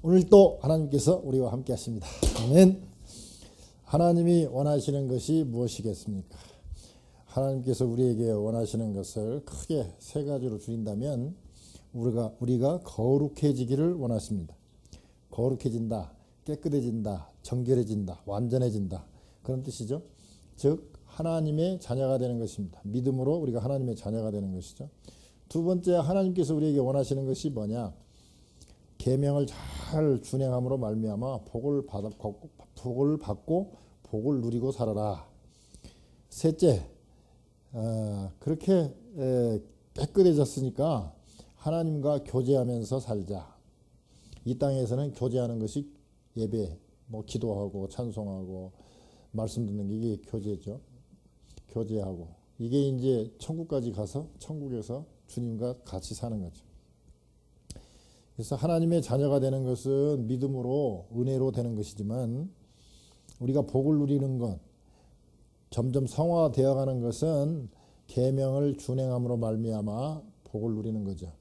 오늘 또 하나님께서 우리와 함께 하십니다. 아멘. 하나님이 원하시는 것이 무엇이겠습니까? 하나님께서 우리에게 원하시는 것을 크게 세 가지로 줄인다면 우리가 거룩해지기를 원하십니다. 거룩해진다, 깨끗해진다, 정결해진다, 완전해진다, 그런 뜻이죠. 즉 하나님의 자녀가 되는 것입니다. 믿음으로 우리가 하나님의 자녀가 되는 것이죠. 두 번째, 하나님께서 우리에게 원하시는 것이 뭐냐? 계명을 잘 준행함으로 말미암아 복을 받고 복을 누리고 살아라. 셋째, 그렇게 깨끗해졌으니까 하나님과 교제하면서 살자. 이 땅에서는 교제하는 것이 예배, 기도하고 찬송하고 말씀 듣는 게 이게 교제죠. 교제하고 이게 이제 천국까지 가서 천국에서 주님과 같이 사는 거죠. 그래서 하나님의 자녀가 되는 것은 믿음으로 은혜로 되는 것이지만 우리가 복을 누리는 것, 점점 성화되어 가는 것은 계명을 준행함으로 말미암아 복을 누리는 거죠.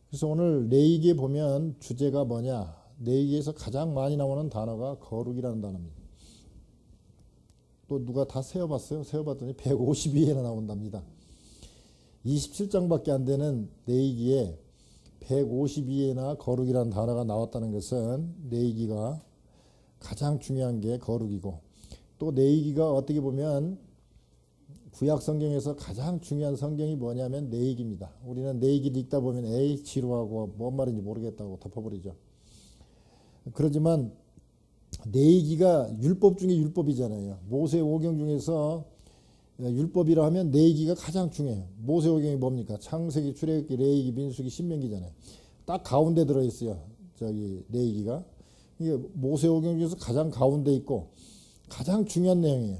그래서 오늘 레위기에 보면 주제가 뭐냐? 레위기에서 가장 많이 나오는 단어가 거룩이라는 단어입니다. 또 누가 다 세어봤어요? 세어봤더니 152회나 나온답니다. 27장밖에 안 되는 레위기에 152회나 거룩이라는 단어가 나왔다는 것은 레위기가 가장 중요한 게 거룩이고, 또 레위기가 어떻게 보면 구약 성경에서 가장 중요한 성경이 뭐냐면 레위기입니다. 우리는 레위기를 읽다 보면 에이 지루하고 뭔 말인지 모르겠다고 덮어버리죠. 그렇지만 레위기가 율법 중에 율법이잖아요. 모세오경 중에서 율법이라 하면 레위기가 가장 중요해요. 모세오경이 뭡니까? 창세기, 출애굽기, 레위기, 민수기, 신명기잖아요. 딱 가운데 들어있어요. 레위기가. 이게 모세오경 중에서 가장 가운데 있고 가장 중요한 내용이에요.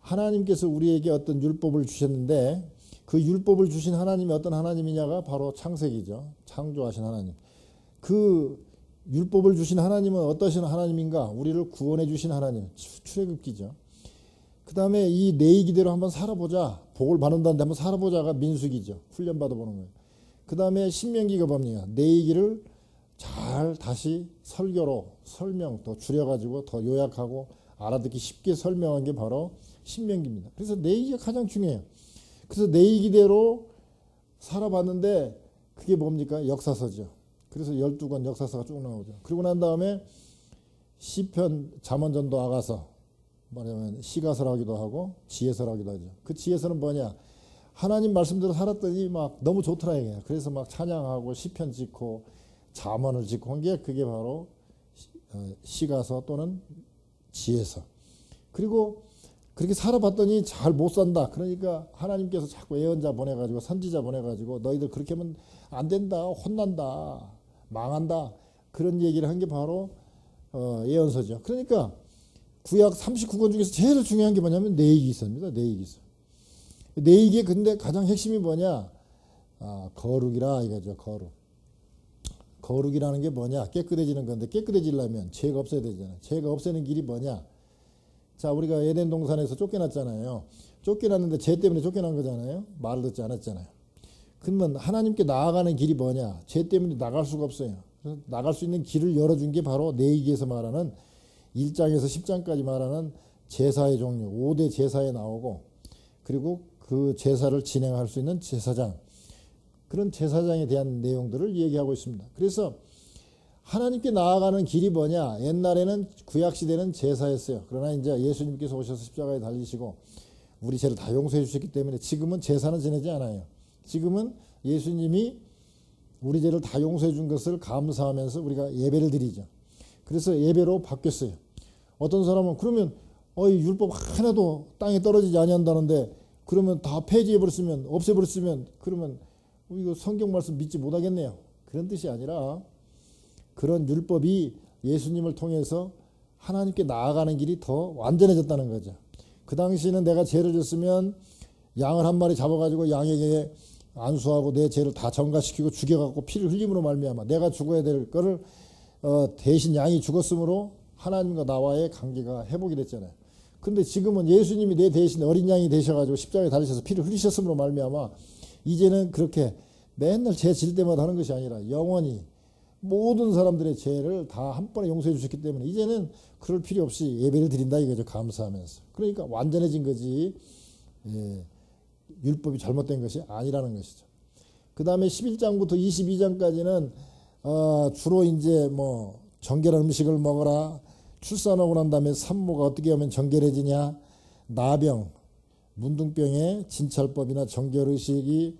하나님께서 우리에게 어떤 율법을 주셨는데 그 율법을 주신 하나님이 어떤 하나님이냐가 바로 창세기죠. 창조하신 하나님. 그 율법을 주신 하나님은 어떠신 하나님인가? 우리를 구원해 주신 하나님. 출애굽기죠. 그 다음에 이 레위기대로 한번 살아보자. 복을 받는다는데 한번 살아보자가 민수기죠. 훈련받아보는 거예요. 그 다음에 신명기가 뭡니까? 레위기를 잘 다시 설교로 설명 더 줄여가지고 더 요약하고 알아듣기 쉽게 설명한 게 바로 신명기입니다. 그래서 레위기가 가장 중요해요. 그래서 레위기대로 살아봤는데 그게 뭡니까? 역사서죠. 그래서 12권 역사서가 쭉 나오죠. 그러고 난 다음에 시편, 잠언전도, 아가서, 말하면 시가서라기도 하고 지혜서라기도 하죠. 그 지혜서는 뭐냐? 하나님 말씀대로 살았더니 막 너무 좋더라 이게. 그래서 막 찬양하고 시편 짓고 잠언을 짓고 한 게 그게 바로 시가서 또는 지혜서. 그리고 그렇게 살아봤더니 잘 못 산다. 그러니까 하나님께서 자꾸 예언자 보내가지고 선지자 보내가지고 너희들 그렇게 하면 안 된다. 혼난다. 망한다. 그런 얘기를 한 게 바로 예언서죠. 그러니까 구약 39권 중에서 제일 중요한 게 뭐냐면 레위기서입니다. 레위기서. 레위기의 근데 가장 핵심이 뭐냐? 거룩이라 이거죠. 거룩. 거룩이라는 게 뭐냐? 깨끗해지는 건데 깨끗해지려면 죄가 없어야 되잖아요. 죄가 없애는 길이 뭐냐? 자, 우리가 에덴 동산에서 쫓겨났잖아요. 쫓겨났는데 죄 때문에 쫓겨난 거잖아요. 말을 듣지 않았잖아요. 그러면 하나님께 나아가는 길이 뭐냐? 죄 때문에 나갈 수가 없어요. 그래서 나갈 수 있는 길을 열어준 게 바로 레위기에서 말하는 1장에서 10장까지 말하는 제사의 종류, 5대 제사에 나오고, 그리고 그 제사를 진행할 수 있는 제사장, 그런 제사장에 대한 내용들을 얘기하고 있습니다. 그래서 하나님께 나아가는 길이 뭐냐? 옛날에는 구약시대는 제사였어요. 그러나 이제 예수님께서 오셔서 십자가에 달리시고 우리 죄를 다 용서해 주셨기 때문에 지금은 제사는 지내지 않아요. 지금은 예수님이 우리 죄를 다 용서해 준 것을 감사하면서 우리가 예배를 드리죠. 그래서 예배로 바뀌었어요. 어떤 사람은 그러면 율법 하나도 땅에 떨어지지 아니한다는데 그러면 다 폐지해버렸으면 없애버렸으면 그러면 이거 성경 말씀 믿지 못하겠네요. 그런 뜻이 아니라 그런 율법이 예수님을 통해서 하나님께 나아가는 길이 더 완전해졌다는 거죠. 그 당시에는 내가 죄를 졌으면 양을 한 마리 잡아가지고 양에게 안수하고 내 죄를 다 전가시키고 죽여갖고 피를 흘림으로 말미암아 내가 죽어야 될 거를 대신 양이 죽었으므로 하나님과 나와의 관계가 회복이 됐잖아요. 근데 지금은 예수님이 내 대신 어린 양이 되셔가지고 십자가에 달리셔서 피를 흘리셨으므로 말미암아 이제는 그렇게 맨날 죄 질 때마다 하는 것이 아니라 영원히 모든 사람들의 죄를 다 한 번에 용서해 주셨기 때문에 이제는 그럴 필요 없이 예배를 드린다 이거죠. 감사하면서. 그러니까 완전해진 거지. 예, 율법이 잘못된 것이 아니라는 것이죠. 그 다음에 11장부터 22장까지는 주로 이제 뭐 정결한 음식을 먹어라. 출산하고 난 다음에 산모가 어떻게 하면 정결해지냐. 나병, 문둥병의 진찰법이나 정결의식이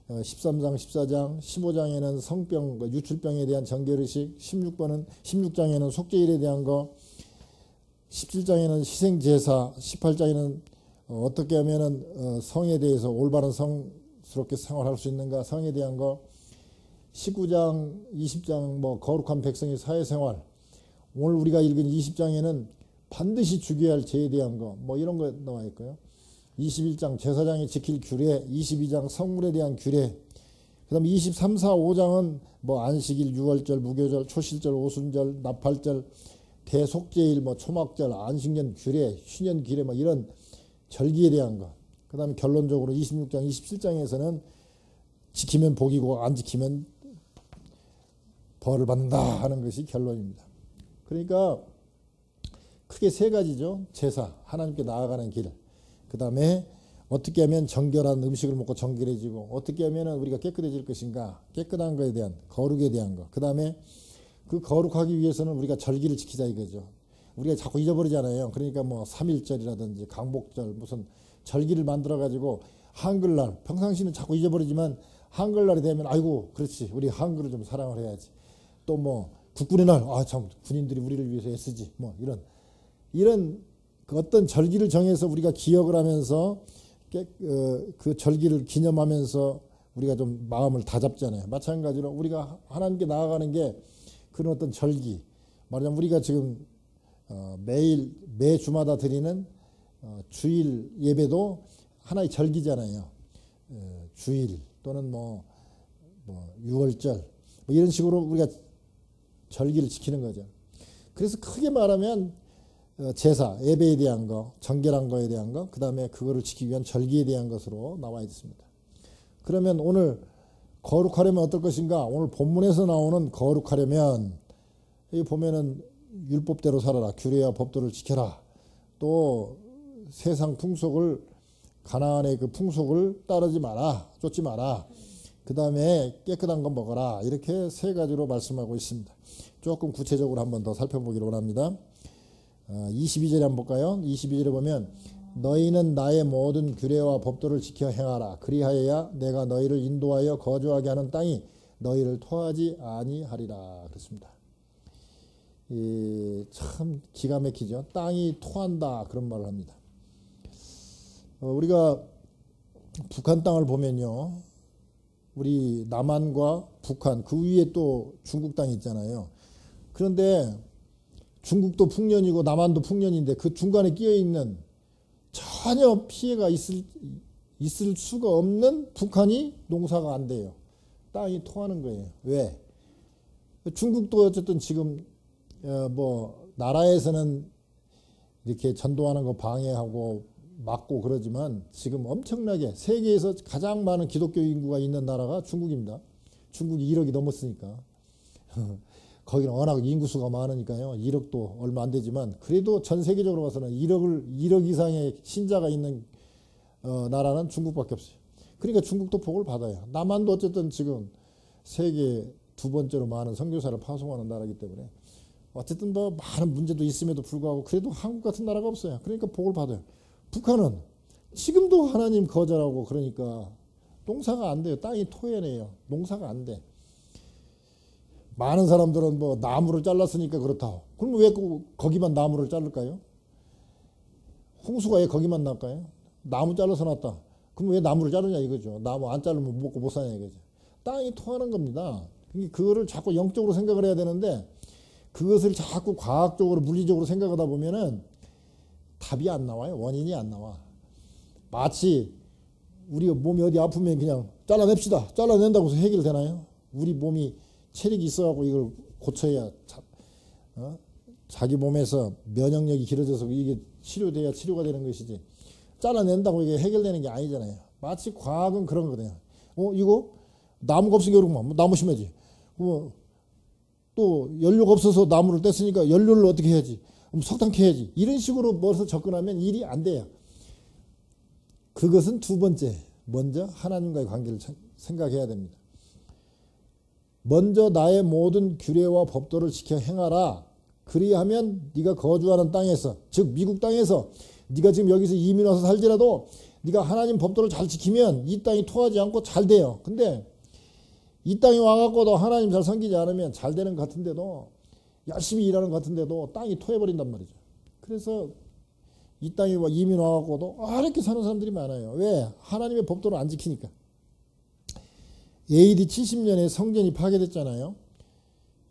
13장, 14장, 15장에는 성병, 유출병에 대한 정결의식, 16장에는 속죄일에 대한 거, 17장에는 희생제사, 18장에는 어떻게 하면은 성에 대해서 올바른 성스럽게 생활할 수 있는가, 성에 대한 거, 19장, 20장 뭐 거룩한 백성의 사회생활, 오늘 우리가 읽은 20장에는 반드시 죽여야 할 죄에 대한 거, 뭐 이런 거 나와 있고요. 21장 제사장이 지킬 규례, 22장 성물에 대한 규례, 그 다음에 23, 4, 5장은 뭐 안식일, 유월절, 무교절, 초실절, 오순절, 나팔절, 대속죄일, 뭐 초막절, 안식년 규례, 휴년 규례 뭐 이런 절기에 대한 것. 그 다음에 결론적으로 26장, 27장에서는 지키면 복이고 안 지키면 벌을 받는다 하는 것이 결론입니다. 그러니까 크게 세 가지죠. 제사, 하나님께 나아가는 길. 그 다음에 어떻게 하면 정결한 음식을 먹고 정결해지고 어떻게 하면 우리가 깨끗해질 것인가. 깨끗한 것에 대한 거룩에 대한 것. 그 다음에 그 거룩하기 위해서는 우리가 절기를 지키자 이거죠. 우리가 자꾸 잊어버리잖아요. 그러니까 뭐 3.1절이라든지 강복절 무슨 절기를 만들어 가지고 한글날 평상시는 자꾸 잊어버리지만 한글날이 되면 아이고 그렇지 우리 한글을 좀 사랑을 해야지. 또 뭐 국군의 날 아 참 군인들이 우리를 위해서 애쓰지 뭐 이런 그 어떤 절기를 정해서 우리가 기억을 하면서 그 절기를 기념하면서 우리가 좀 마음을 다잡잖아요. 마찬가지로 우리가 하나님께 나아가는 게 그런 어떤 절기 말하자면 우리가 지금 매 주마다 드리는 주일 예배도 하나의 절기잖아요. 주일 또는 뭐 유월절 뭐 이런 식으로 우리가 절기를 지키는 거죠. 그래서 크게 말하면 제사, 예배에 대한 거, 정결한 거에 대한 거, 그 다음에 그거를 지키기 위한 절기에 대한 것으로 나와 있습니다. 그러면 오늘 거룩하려면 어떨 것인가? 오늘 본문에서 나오는 거룩하려면 여기 보면은 율법대로 살아라, 규례와 법도를 지켜라, 또 세상 풍속을 가나안의 그 풍속을 따르지 마라, 쫓지 마라. 그 다음에 깨끗한 거 먹어라. 이렇게 세 가지로 말씀하고 있습니다. 조금 구체적으로 한번 더 살펴보기를 원합니다. 22절에 한번 볼까요? 22절에 보면 너희는 나의 모든 규례와 법도를 지켜 행하라. 그리하여야 내가 너희를 인도하여 거주하게 하는 땅이 너희를 토하지 아니하리라. 그렇습니다. 참 기가 막히죠. 땅이 토한다 그런 말을 합니다. 우리가 북한 땅을 보면요. 우리 남한과 북한 그 위에 또 중국 땅이 있잖아요. 그런데 중국도 풍년이고 남한도 풍년인데 그 중간에 끼어 있는 전혀 피해가 있을 수가 없는 북한이 농사가 안 돼요. 땅이 토하는 거예요. 왜? 중국도 어쨌든 지금 뭐 나라에서는 이렇게 전도하는 거 방해하고 막고 그러지만 지금 엄청나게 세계에서 가장 많은 기독교 인구가 있는 나라가 중국입니다. 중국이 1억이 넘었으니까. 거기는 워낙 인구수가 많으니까요. 1억도 얼마 안 되지만 그래도 전 세계적으로 봐서는 1억 이상의 신자가 있는 나라는 중국밖에 없어요. 그러니까 중국도 복을 받아요. 남한도 어쨌든 지금 세계 두 번째로 많은 선교사를 파송하는 나라이기 때문에 어쨌든 뭐 많은 문제도 있음에도 불구하고 그래도 한국 같은 나라가 없어요. 그러니까 복을 받아요. 북한은 지금도 하나님 거절하고 그러니까 농사가 안 돼요. 땅이 토해내요. 농사가 안 돼. 많은 사람들은 뭐 나무를 잘랐으니까 그렇다. 그럼 왜 거기만 나무를 자를까요? 홍수가 왜 거기만 날까요? 나무 잘라서 났다. 그럼 왜 나무를 자르냐 이거죠. 나무 안 자르면 먹고 못 사냐 이거죠. 땅이 토하는 겁니다. 그거를 자꾸 영적으로 생각을 해야 되는데 그것을 자꾸 과학적으로 물리적으로 생각하다 보면은 답이 안 나와요. 원인이 안 나와. 마치 우리 몸이 어디 아프면 그냥 잘라냅시다. 잘라낸다고 해서 해결되나요? 우리 몸이 체력이 있어갖고 이걸 고쳐야 자기 몸에서 면역력이 길어져서 이게 치료돼야 치료가 되는 것이지 잘라낸다고 이게 해결되는 게 아니잖아요. 마치 과학은 그런 거거든요. 이거 나무가 없으니까 그런구만. 나무 심어야지. 또 연료가 없어서 나무를 뗐으니까 연료를 어떻게 해야지? 석탄 캐야지. 이런 식으로 뭐서 접근하면 일이 안 돼요. 그것은 두 번째. 먼저 하나님과의 관계를 생각해야 됩니다. 먼저 나의 모든 규례와 법도를 지켜 행하라. 그리하면 네가 거주하는 땅에서, 즉 미국 땅에서 네가 지금 여기서 이민 와서 살지라도 네가 하나님 법도를 잘 지키면 이 땅이 토하지 않고 잘 돼요. 근데 이 땅에 와갖고도 하나님 잘 섬기지 않으면 잘 되는 것 같은데도, 열심히 일하는 것 같은데도 땅이 토해버린단 말이죠. 그래서 이 땅에 이민 와갖고도 이렇게 사는 사람들이 많아요. 왜? 하나님의 법도를 안 지키니까. AD 70년에 성전이 파괴됐잖아요.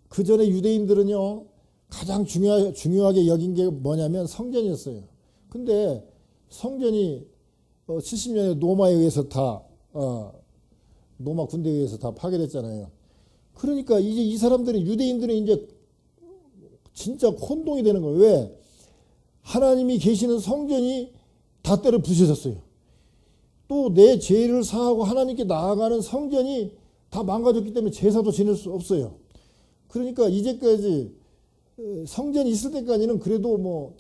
그 전에 유대인들은요, 가장 중요하게 여긴 게 뭐냐면 성전이었어요. 근데 성전이 70년에 로마에 의해서 로마 군대에 의해서 다 파괴됐잖아요. 그러니까 이제 이 사람들이, 유대인들은 이제 진짜 혼동이 되는 거예요. 왜? 하나님이 계시는 성전이 다 때려 부셔졌어요. 또 내 죄를 사하고 하나님께 나아가는 성전이 다 망가졌기 때문에 제사도 지낼 수 없어요. 그러니까 이제까지 성전이 있을 때까지는 그래도 뭐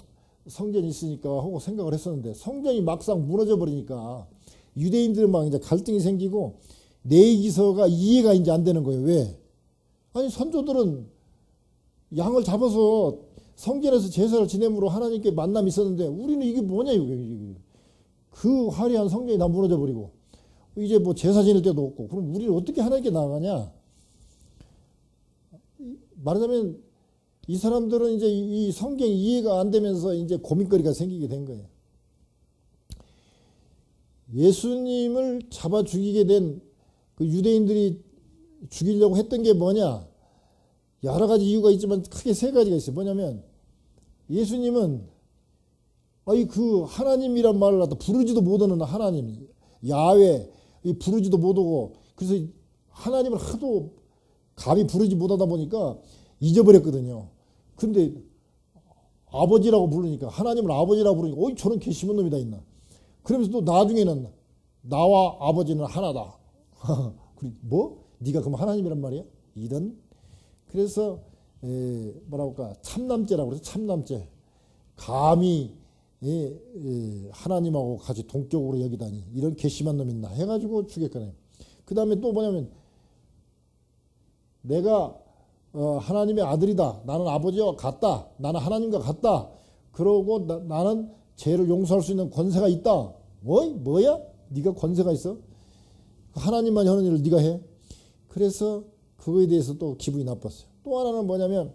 성전이 있으니까 하고 생각을 했었는데, 성전이 막상 무너져 버리니까 유대인들은 막 이제 갈등이 생기고 레위기서가 이해가 이제 안 되는 거예요. 왜? 아니 선조들은 양을 잡아서 성전에서 제사를 지냄으로 하나님께 만남이 있었는데 우리는 이게 뭐냐 이게. 그 화려한 성전이 다 무너져 버리고 이제 뭐 제사 지낼 때도 없고, 그럼 우리는 어떻게 하나님께 나아가냐? 말하자면 이 사람들은 이제 이 성경이 이해가 안 되면서 이제 고민거리가 생기게 된 거예요. 예수님을 잡아 죽이게 된 그 유대인들이 죽이려고 했던 게 뭐냐? 여러 가지 이유가 있지만 크게 세 가지가 있어요. 뭐냐면 예수님은 그 하나님이란 말을 갖다 부르지도 못하는 하나님, 야훼, 부르지도 못하고, 그래서 하나님을 하도 감히 부르지 못하다 보니까 잊어버렸거든요. 근데 아버지라고 부르니까, 하나님을 아버지라고 부르니까 저런 괘씸한 놈이 다 있나. 그러면서 또 나중에는 나와 아버지는 하나다. 뭐? 네가 그럼 하나님이란 말이야? 이런. 그래서 뭐라고 할까, 참남죄라고 그래서 참남죄. 감히 하나님하고 같이 동격으로 여기다니 이런 괘씸한 놈 있나 해가지고 죽였거든요. 그 다음에 또 뭐냐면 내가 하나님의 아들이다, 나는 아버지와 같다, 나는 하나님과 같다, 그러고 나는 죄를 용서할 수 있는 권세가 있다. 뭐야? 네가 권세가 있어? 하나님만 하는 일을 네가 해? 그래서 그거에 대해서 또 기분이 나빴어요. 또 하나는 뭐냐면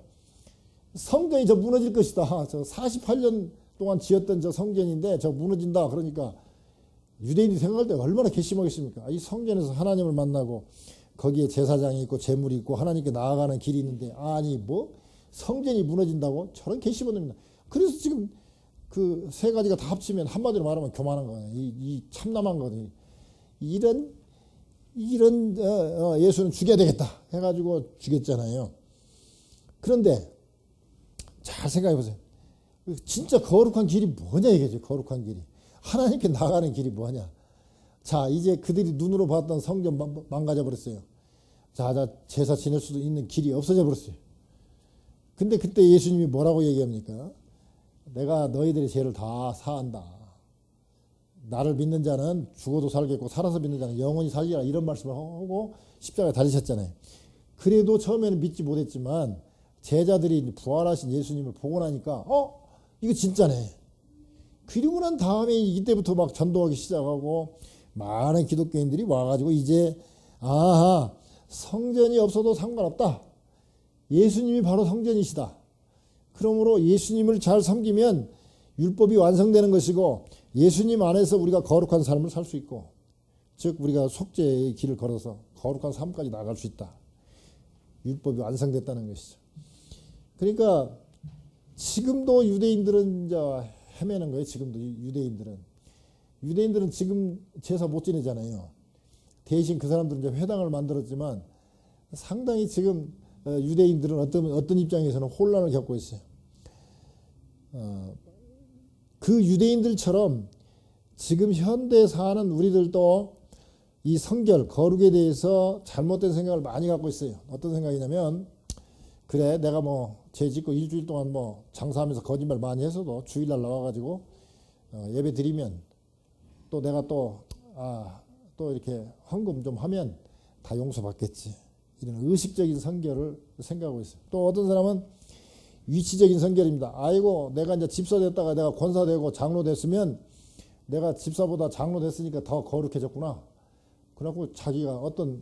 성전이 저 무너질 것이다. 저 48년 동안 지었던 저 성전인데 저 무너진다. 그러니까 유대인이 생각할 때 얼마나 괘씸하겠습니까? 이 성전에서 하나님을 만나고 거기에 제사장이 있고 제물이 있고 하나님께 나아가는 길이 있는데, 아니 뭐 성전이 무너진다고? 저런 괘씸한 놈이다. 그래서 지금 그 세 가지가 다 합치면 한마디로 말하면 교만한 거예요. 이 참남한 거거든요. 이런 예수는 죽여야 되겠다 해가지고 죽였잖아요. 그런데 잘 생각해 보세요. 진짜 거룩한 길이 뭐냐 이거죠. 거룩한 길이. 하나님께 나가는 길이 뭐냐. 자, 이제 그들이 눈으로 봤던 성전 망가져 버렸어요. 자, 제사 지낼 수도 있는 길이 없어져 버렸어요. 근데 그때 예수님이 뭐라고 얘기합니까? 내가 너희들의 죄를 다 사한다. 나를 믿는 자는 죽어도 살겠고 살아서 믿는 자는 영원히 살리라, 이런 말씀을 하고 십자가에 달리셨잖아요. 그래도 처음에는 믿지 못했지만 제자들이 부활하신 예수님을 보고 나니까 이거 진짜네. 그리고 난 다음에 이때부터 막 전도하기 시작하고 많은 기독교인들이 와가지고 이제 성전이 없어도 상관없다. 예수님이 바로 성전이시다. 그러므로 예수님을 잘 섬기면 율법이 완성되는 것이고 예수님 안에서 우리가 거룩한 삶을 살 수 있고, 즉 우리가 속죄의 길을 걸어서 거룩한 삶까지 나갈 수 있다. 율법이 완성됐다는 것이죠. 그러니까 지금도 유대인들은 이제 헤매는 거예요. 지금도 유대인들은 지금 제사 못 지내잖아요. 대신 그 사람들은 이제 회당을 만들었지만 상당히 지금 유대인들은 어떤 입장에서는 혼란을 겪고 있어요. 그 유대인들처럼 지금 현대에 사는 우리들도 이 성결, 거룩에 대해서 잘못된 생각을 많이 갖고 있어요. 어떤 생각이냐면 그래 내가 뭐 죄 짓고 일주일 동안 뭐 장사하면서 거짓말 많이 했어도 주일날 나와가지고 예배 드리면 또 내가 또 이렇게 헌금 좀 하면 다 용서받겠지. 이런 의식적인 성결을 생각하고 있어요. 또 어떤 사람은 위치적인 성결입니다. 아이고 내가 이제 집사 됐다가 내가 권사 되고 장로 됐으면 내가 집사보다 장로 됐으니까 더 거룩해졌구나. 그래갖고 자기가 어떤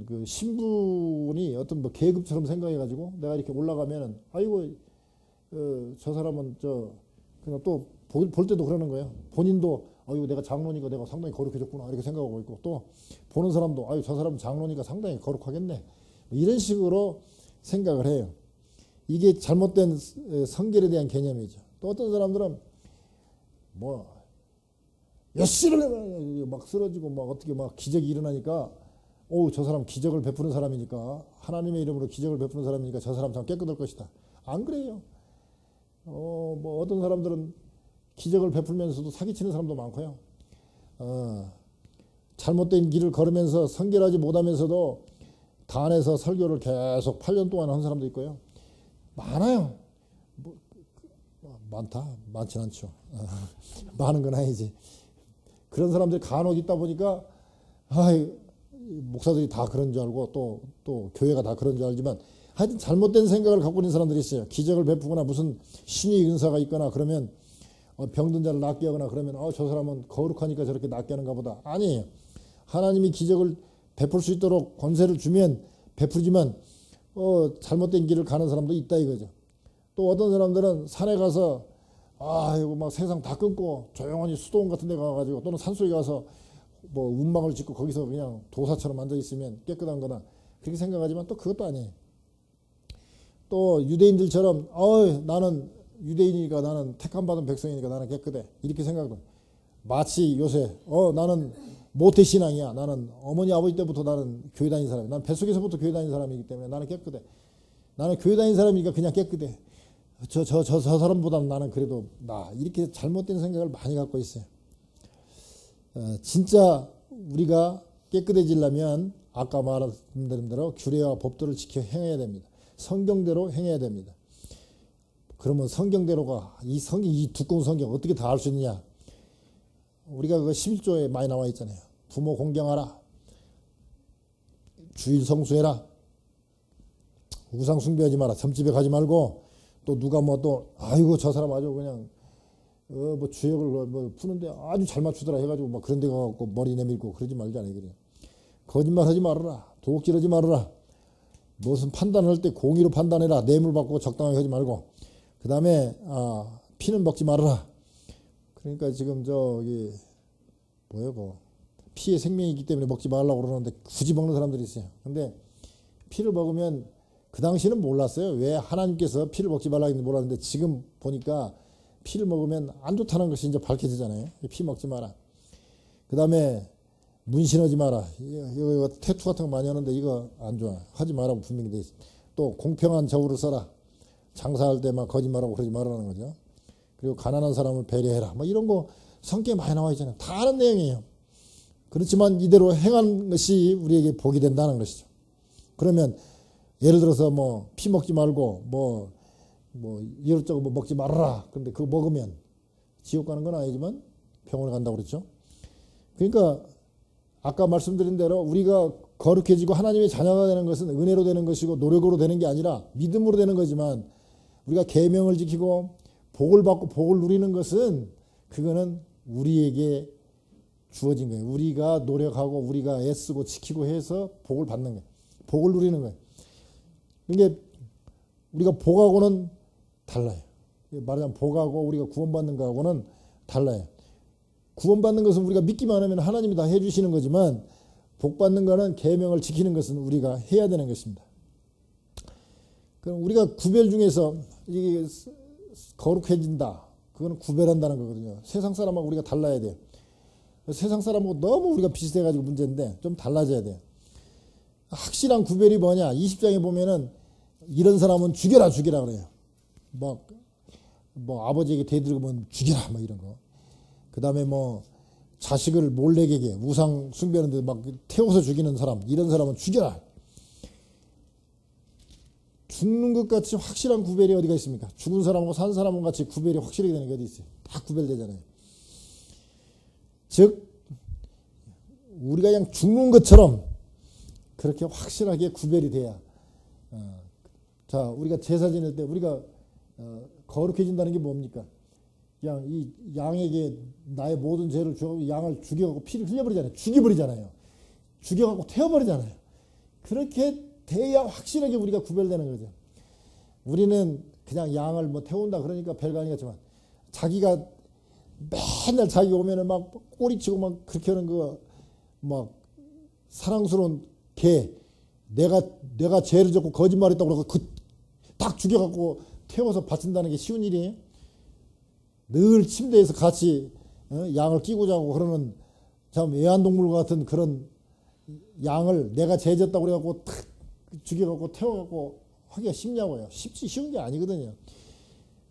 그 신분이 어떤 뭐 계급처럼 생각해가지고 내가 이렇게 올라가면은 아이고 저 사람은 그냥 또 볼 때도 그러는 거예요. 본인도 아이고 내가 장로니까 내가 상당히 거룩해졌구나 이렇게 생각하고 있고 또 보는 사람도 아이고 저 사람은 장로니까 상당히 거룩하겠네 이런 식으로 생각을 해요. 이게 잘못된 성결에 대한 개념이죠. 또 어떤 사람들은 뭐 열심히 막 쓰러지고 막 어떻게 막 기적이 일어나니까 저 사람 기적을 베푸는 사람이니까 하나님의 이름으로 기적을 베푸는 사람이니까 저 사람 참 깨끗할 것이다. 안 그래요. 뭐 어떤 사람들은 기적을 베풀면서도 사기치는 사람도 많고요. 잘못된 길을 걸으면서 성결하지 못하면서도 단에서 설교를 계속 8년 동안 한 사람도 있고요. 많아요. 많진 않죠. 많은 건 아니지. 그런 사람들이 간혹 있다 보니까 목사들이 다 그런 줄 알고 또 교회가 다 그런 줄 알지만 하여튼 잘못된 생각을 갖고 있는 사람들이 있어요. 기적을 베푸거나 무슨 신의 은사가 있거나 그러면 병든 자를 낫게 하거나 그러면 저 사람은 거룩하니까 저렇게 낫게 하는가 보다. 아니에요. 하나님이 기적을 베풀 수 있도록 권세를 주면 베풀지만 잘못된 길을 가는 사람도 있다 이거죠. 또 어떤 사람들은 산에 가서 이거 막 세상 다 끊고 조용히 수도원 같은 데 가가지고 또는 산속에 가서 뭐 운막을 짓고 거기서 그냥 도사처럼 앉아 있으면 깨끗한 거나 그렇게 생각하지만 또 그것도 아니에요. 또 유대인들처럼 나는 유대인이니까 나는 택함받은 백성이니까 나는 깨끗해 이렇게 생각도 마치 요새 나는 모태신앙이야. 나는 어머니 아버지 때부터 나는 교회 다닌 사람이야. 난 뱃속에서부터 교회 다닌 사람이기 때문에 나는 깨끗해. 나는 교회 다닌 사람이니까 그냥 깨끗해. 저 사람보다는 나는 그래도 이렇게 잘못된 생각을 많이 갖고 있어요. 진짜 우리가 깨끗해지려면 아까 말씀드린 대로 규례와 법도를 지켜 행해야 됩니다. 성경대로 행해야 됩니다. 그러면 성경대로가 이 두꺼운 성경 어떻게 다 알 수 있느냐? 우리가 그 11조에 많이 나와 있잖아요. 부모 공경하라. 주일 성수해라. 우상 숭배하지 마라. 점집에 가지 말고 또 누가 아이고 저 사람 아주 그냥 뭐 주역을 뭐 푸는데 아주 잘 맞추더라 해가지고 막 그런 데 가갖고 머리 내밀고 그러지 말자네. 그래. 거짓말 하지 말아라. 도둑질하지 말아라. 무슨 판단할 때 공의로 판단해라. 뇌물 받고 적당하게 하지 말고. 그 다음에 피는 먹지 말아라. 그러니까 지금 피의 생명이기 때문에 먹지 말라고 그러는데 굳이 먹는 사람들이 있어요. 근데 피를 먹으면 그 당시는 몰랐어요. 왜 하나님께서 피를 먹지 말라고 했는지 몰랐는데 지금 보니까 피를 먹으면 안 좋다는 것이 이제 밝혀지잖아요. 피 먹지 마라. 그 다음에 문신하지 마라. 이거 태투 같은 거 많이 하는데 이거 안 좋아. 하지 말라고 분명히 돼 있어. 또 공평한 저울을 써라. 장사할 때 막 거짓말하고 그러지 말라는 거죠. 그리고 가난한 사람을 배려해라. 뭐 이런 거 성경에 많이 나와 있잖아요. 다 아는 내용이에요. 그렇지만 이대로 행한 것이 우리에게 복이 된다는 것이죠. 그러면 예를 들어서 뭐 피 먹지 말고 뭐 이것저것 뭐 먹지 말아라. 근데 그거 먹으면 지옥 가는 건 아니지만 병원에 간다고 그랬죠. 그러니까 아까 말씀드린 대로 우리가 거룩해지고 하나님의 자녀가 되는 것은 은혜로 되는 것이고 노력으로 되는 게 아니라 믿음으로 되는 거지만 우리가 계명을 지키고 복을 받고 복을 누리는 것은 그거는 우리에게 주어진 거예요. 우리가 노력하고 우리가 애쓰고 지키고 해서 복을 받는 거예요. 복을 누리는 거예요. 그러니까 우리가 복하고는 달라요. 말하자면 복하고 우리가 구원받는 거하고는 달라요. 구원받는 것은 우리가 믿기만 하면 하나님이 다 해주시는 거지만 복받는 거는 계명을 지키는 것은 우리가 해야 되는 것입니다. 그럼 우리가 구별 중에서 이게 거룩해진다. 그거는 구별한다는 거거든요. 세상 사람하고 우리가 달라야 돼요. 세상 사람하고 너무 우리가 비슷해가지고 문제인데 좀 달라져야 돼요. 확실한 구별이 뭐냐? 20장에 보면은 이런 사람은 죽여라 그래요. 뭐 아버지에게 대들으면 죽여라 뭐 이런 거. 그 다음에 뭐 자식을 몰래게게 우상 숭배하는데 막 태워서 죽이는 사람, 이런 사람은 죽여라. 죽는 것 같이 확실한 구별이 어디가 있습니까? 죽은 사람하고 산 사람과 같이 구별이 확실하게 되는 게 어디 있어요? 다 구별되잖아요. 즉 우리가 그냥 죽는 것처럼 그렇게 확실하게 구별이 돼야 자 우리가 제사 지낼 때 우리가 거룩해진다는 게 뭡니까? 그냥 이 양에게 나의 모든 죄를 주고 양을 죽여갖고 피를 흘려버리잖아요. 죽여버리잖아요. 죽여갖고 태워버리잖아요. 그렇게 돼야 확실하게 우리가 구별되는 거죠. 우리는 그냥 양을 뭐 태운다 그러니까 별거 아니겠지만 자기가 맨날 자기 오면은 막 꼬리치고 막 그렇게 하는 거 막 사랑스러운 개 내가 죄를 졌고 거짓말했다고 그러고 딱 죽여갖고 태워서 바친다는 게 쉬운 일이에요. 늘 침대에서 같이 양을 끼고 자고 그러는 참 애완동물 같은 그런 양을 내가 죄 졌다고 그래갖고 탁 죽여갖고 태워갖고 하기가 쉽냐고요. 쉬운 게 아니거든요.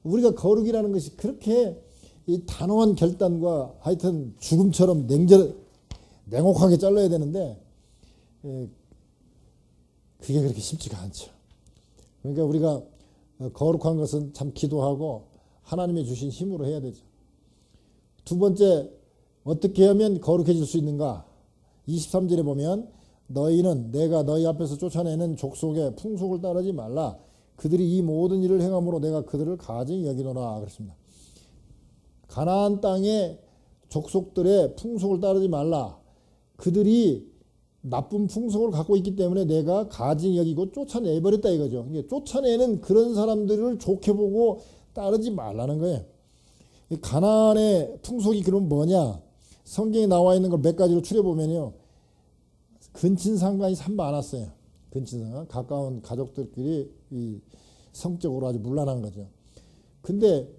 우리가 거룩이라는 것이 그렇게 이 단호한 결단과 하여튼 죽음처럼 냉혹하게 잘라야 되는데 그게 그렇게 쉽지가 않죠. 그러니까 우리가 거룩한 것은 참 기도하고 하나님이 주신 힘으로 해야 되죠. 두 번째 어떻게 하면 거룩해질 수 있는가? 23절에 보면 너희는 내가 너희 앞에서 쫓아내는 족속의 풍속을 따르지 말라. 그들이 이 모든 일을 행함으로 내가 그들을 가증히 여기노라 그랬습니다. 가나안 땅의 족속들의 풍속을 따르지 말라. 그들이 나쁜 풍속을 갖고 있기 때문에 내가 가증히 여기고 쫓아내버렸다 이거죠. 그러니까 쫓아내는 그런 사람들을 좋게 보고 따르지 말라는 거예요. 가나안의 풍속이 그럼 뭐냐? 성경에 나와 있는 걸 몇 가지로 추려보면요. 근친상간이 참 많았어요. 근친상간. 가까운 가족들끼리 이 성적으로 아주 문란한 거죠. 근데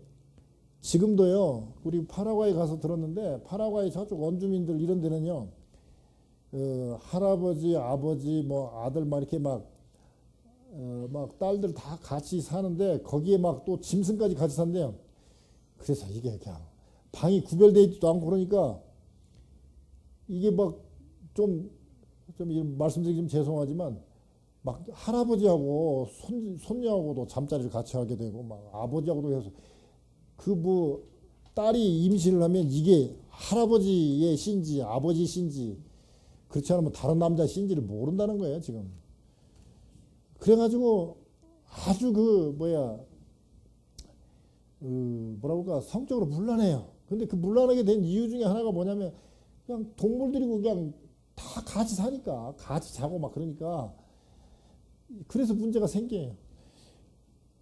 지금도요. 우리 파라과이 가서 들었는데 파라과이 저쪽 원주민들 이런 데는요. 할아버지, 아버지, 뭐 아들 막 이렇게 막 딸들 다 같이 사는데 거기에 막 또 짐승까지 같이 산대요. 그래서 이게 그냥 방이 구별되어 있지도 않고 그러니까 이게 막 좀 말씀드리기 좀 죄송하지만 막 할아버지하고 손녀하고도 잠자리를 같이 하게 되고 막 아버지하고도 해서 그 뭐 딸이 임신을 하면 이게 할아버지의 신지 아버지 신지 그렇지 않으면 다른 남자 신지를 모른다는 거예요 지금. 그래가지고 아주 뭐라고 할까 성적으로 문란해요. 근데 그 문란하게 된 이유 중에 하나가 뭐냐면 그냥 동물들이고 그냥 다 같이 사니까 같이 자고 막 그러니까 그래서 문제가 생겨요.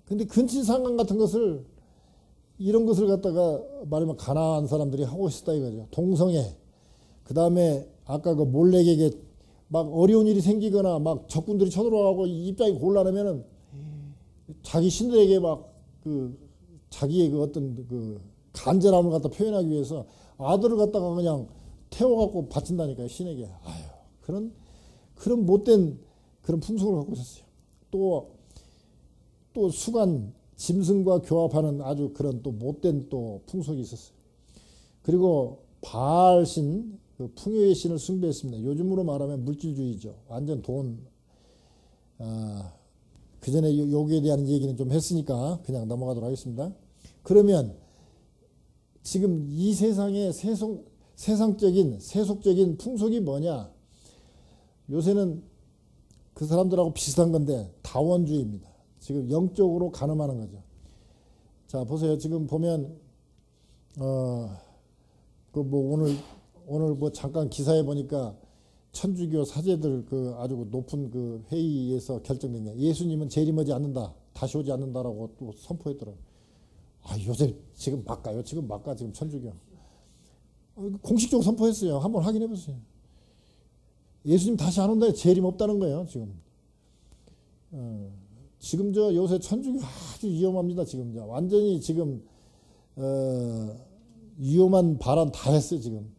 근데 근친상간 같은 것을 이런 것을 갖다가 말하면 가나안 사람들이 하고 있었다 이거죠. 동성애. 그 다음에 아까 그 몰렉에게 막 어려운 일이 생기거나 막 적군들이 쳐들어가고 입장이 곤란하면은 자기 신들에게 막 자기의 그 어떤 그 간절함을 갖다 표현하기 위해서 아들을 갖다가 그냥 태워갖고 바친다니까요, 신에게. 아유, 그런 못된 그런 풍속을 갖고 있었어요. 또 수간, 짐승과 교합하는 아주 그런 또 못된 또 풍속이 있었어요. 그리고 바알신, 그 풍요의 신을 숭배했습니다. 요즘으로 말하면 물질주의죠. 완전 돈. 그 전에 여기에 대한 얘기는 좀 했으니까 그냥 넘어가도록 하겠습니다. 그러면 지금 이 세상의 세속적인 풍속이 뭐냐? 요새는 그 사람들하고 비슷한 건데 다원주의입니다. 지금 영적으로 가늠하는 거죠. 자, 보세요. 지금 보면 그 뭐 오늘 뭐 잠깐 기사에 보니까 천주교 사제들 그 아주 높은 그 회의에서 결정된 게 예수님은 재림하지 않는다, 다시 오지 않는다라고 또 선포했더라고요. 아, 요새 지금 막가요. 지금 천주교. 공식적으로 선포했어요. 한번 확인해 보세요. 예수님 다시 안 온다, 재림 없다는 거예요, 지금. 지금 요새 천주교 아주 위험합니다, 지금. 완전히 지금, 위험한 발언 다 했어요, 지금.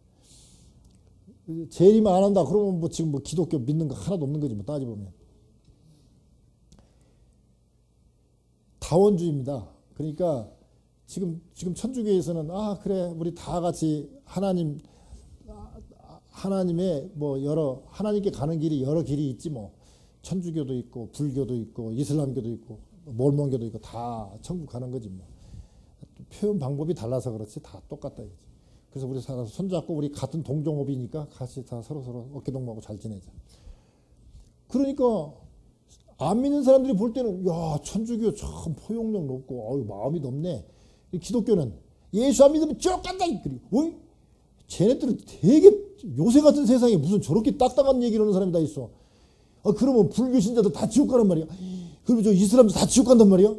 재림 안 한다, 그러면 뭐 지금 뭐 기독교 믿는 거 하나도 없는 거지, 뭐 따져보면. 다원주의입니다. 그러니까 지금 천주교에서는 그래, 우리 다 같이 하나님의 뭐 하나님께 가는 길이 여러 길이 있지 뭐. 천주교도 있고 불교도 있고 이슬람교도 있고 몰몬교도 있고 다 천국 가는 거지 뭐. 표현 방법이 달라서 그렇지 다 똑같다 이거지. 그래서 우리 살아서 손잡고 우리 같은 동종업이니까 같이 다 서로서로 어깨동무하고 잘 지내자. 그러니까 안 믿는 사람들이 볼 때는 야 천주교 참 포용력 높고 어유 마음이 높네. 기독교는 예수 안 믿으면 쭉 간다. 그리고 어이? 쟤네들은 되게 요새 같은 세상에 무슨 저렇게 딱딱한 얘기를 하는 사람이 다 있어. 그러면 불교 신자들 다 지옥 가란 말이야. 그러면 저 이슬람도 다 지옥 간단 말이야.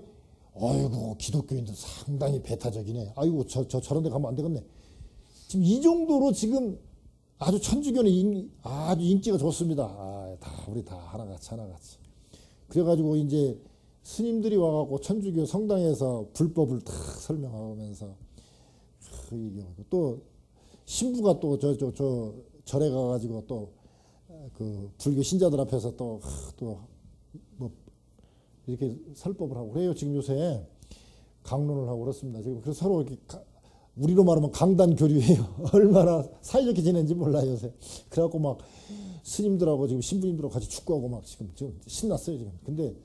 아이고 기독교인들 상당히 배타적이네. 아이고 저런 데 가면 안 되겠네. 지금 이 정도로 지금 아주 천주교는 아주 인기가 좋습니다. 우리 다 하나같이. 그래가지고 이제 스님들이 와갖고 천주교 성당에서 불법을 탁 설명하면서 그 얘기하고 또 신부가 또 절에 가가지고 또 그 불교 신자들 앞에서 또 뭐 이렇게 설법을 하고 그래요. 지금 요새 강론을 하고 그렇습니다. 지금 그래서 서로 이렇게 우리로 말하면 강단 교류해요. 얼마나 사이좋게 지내는지 몰라요 요새. 그래갖고 막 스님들하고 지금 신부님들하고 같이 축구하고 막 지금 신났어요 지금. 근데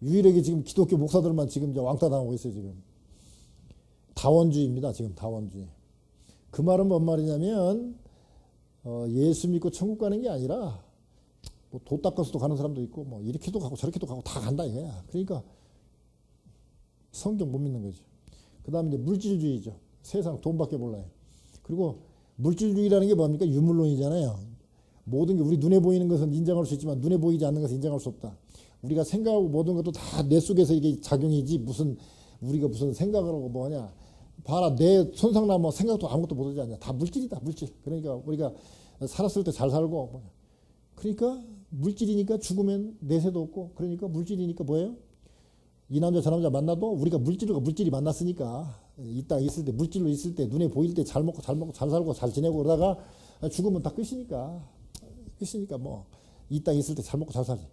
유일하게 지금 기독교 목사들만 지금 이제 왕따 당하고 있어요 지금. 다원주의입니다 지금 다원주의. 그 말은 뭔 말이냐면 예수 믿고 천국 가는 게 아니라 뭐 도 닦아서도 가는 사람도 있고 뭐 이렇게도 가고 저렇게도 가고 다 간다 이거야. 그러니까 성경 못 믿는 거죠. 그 다음에 이제 물질주의죠. 세상 돈밖에 몰라요. 그리고 물질주의라는 게 뭡니까? 유물론이잖아요. 모든 게 우리 눈에 보이는 것은 인정할 수 있지만 눈에 보이지 않는 것은 인정할 수 없다. 우리가 생각하고 모든 것도 다 내 속에서 이게 작용이지 무슨 우리가 무슨 생각을 하고 뭐하냐. 봐라 내 손상나면 생각도 아무것도 못하지 않냐. 다 물질이다 물질. 그러니까 우리가 살았을 때 잘 살고 그러니까 물질이니까 죽으면 내세도 없고 그러니까 물질이니까 뭐예요? 이 남자 저 남자 만나도 우리가 물질이 만났으니까 이 땅에 있을 때 물질로 있을 때 눈에 보일 때 잘 먹고 잘 살고 잘 지내고 그러다가 죽으면 다 끝이니까 뭐 이 땅에 있을 때 잘 먹고 잘 살지.